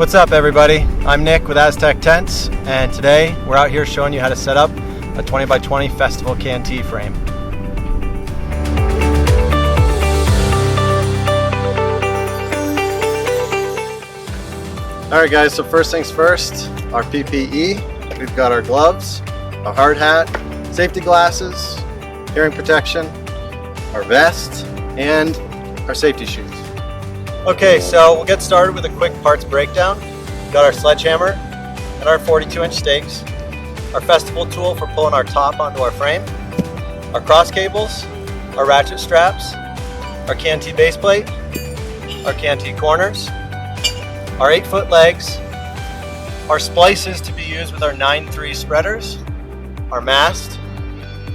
What's up, everybody? I'm Nick with Aztec Tents, and today we're out here showing you how to set up a 20x20 festival canteen frame. Alright guys, so first things first, our PPE. We've got our gloves, a hard hat, safety glasses, hearing protection, our vest, and our safety shoes. Okay, so we'll get started with a quick parts breakdown. We've got our sledgehammer and our 42-inch stakes, our festival tool for pulling our top onto our frame, our cross cables, our ratchet straps, our canteen base plate, our canteen corners, our 8-foot legs, our splices to be used with our 9-3 spreaders, our mast,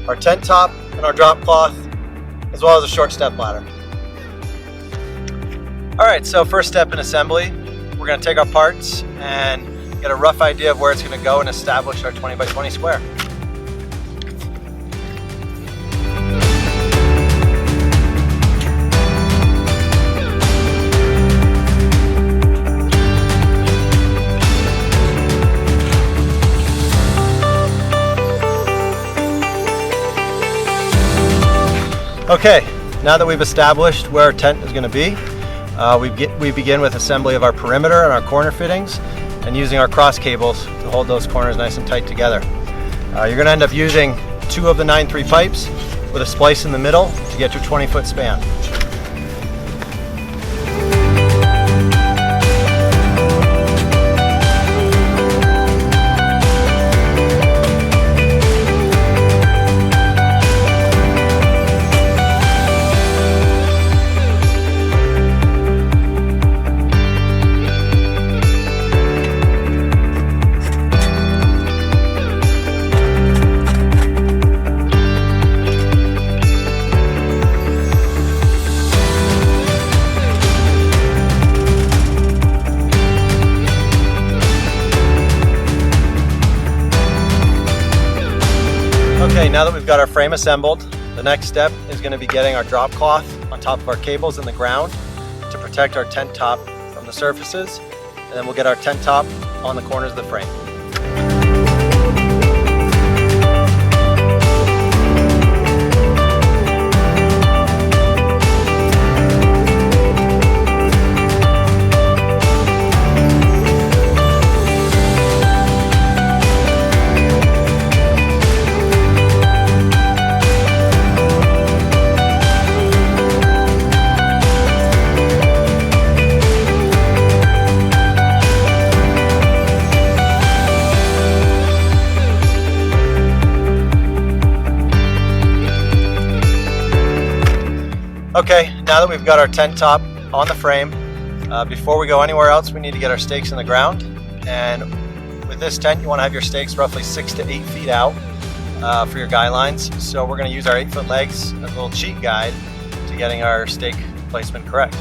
our tent top, and our drop cloth, as well as a short step ladder. Alright, so first step in assembly, we're going to take our parts and get a rough idea of where it's going to go and establish our 20x20 square. Okay, now that we've established where our tent is going to be, we begin with assembly of our perimeter and our corner fittings and using our cross cables to hold those corners nice and tight together. You're going to end up using 2 of the 9-3 pipes with a splice in the middle to get your 20-foot span. Okay, now that we've got our frame assembled, the next step is going to be getting our drop cloth on top of our cables in the ground to protect our tent top from the surfaces, and then we'll get our tent top on the corners of the frame. Okay, now that we've got our tent top on the frame, before we go anywhere else, we need to get our stakes in the ground. And with this tent, you want to have your stakes roughly 6 to 8 feet out for your guy lines. So we're going to use our 8-foot legs as a little cheat guide to getting our stake placement correct.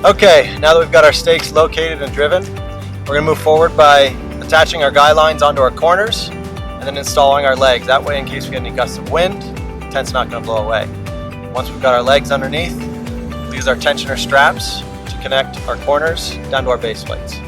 Okay, now that we've got our stakes located and driven, we're going to move forward by attaching our guy lines onto our corners and then installing our legs. That way, in case we get any gusts of wind, the tent's not going to blow away. Once we've got our legs underneath, we'll use our tensioner straps to connect our corners down to our base plates.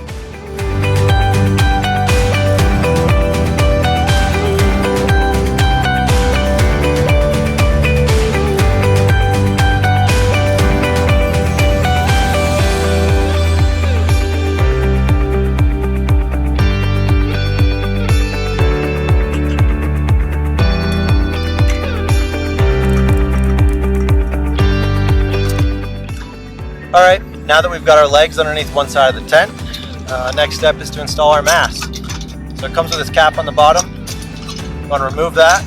Alright, now that we've got our legs underneath one side of the tent, next step is to install our mast. So it comes with this cap on the bottom. You want to remove that.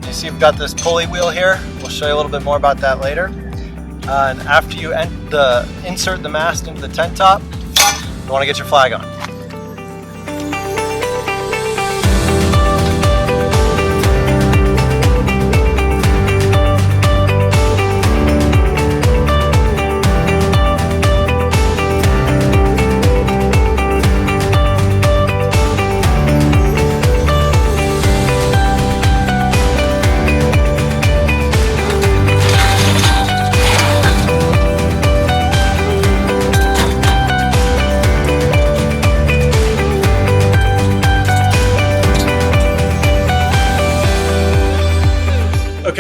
You see we've got this pulley wheel here. We'll show you a little bit more about that later. And after you insert the mast into the tent top, you want to get your flag on.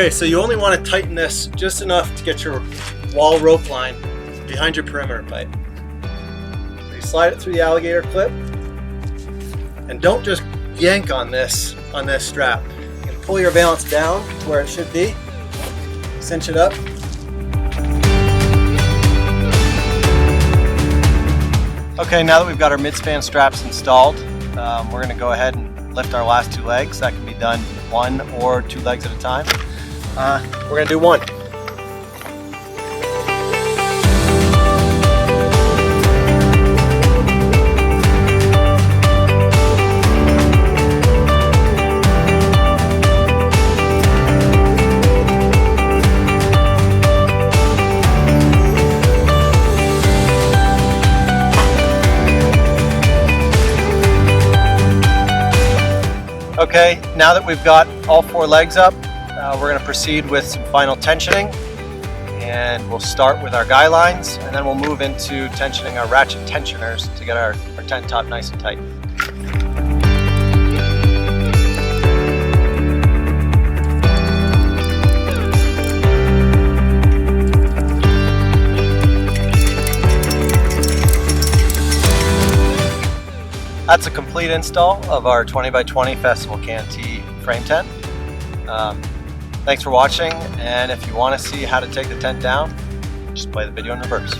Okay, so you only want to tighten this just enough to get your wall rope line behind your perimeter pipe. So you slide it through the alligator clip, and don't just yank on this strap. You can pull your valance down to where it should be, cinch it up. Okay, now that we've got our mid-span straps installed, we're going to go ahead and lift our last 2 legs. That can be done 1 or 2 legs at a time. We're going to do 1. Okay, now that we've got all 4 legs up, we're going to proceed with some final tensioning, and we'll start with our guy lines, and then we'll move into tensioning our ratchet tensioners to get our tent top nice and tight. That's a complete install of our 20x20 Festival Can-T frame tent. Thanks for watching, and if you want to see how to take the tent down, just play the video in reverse.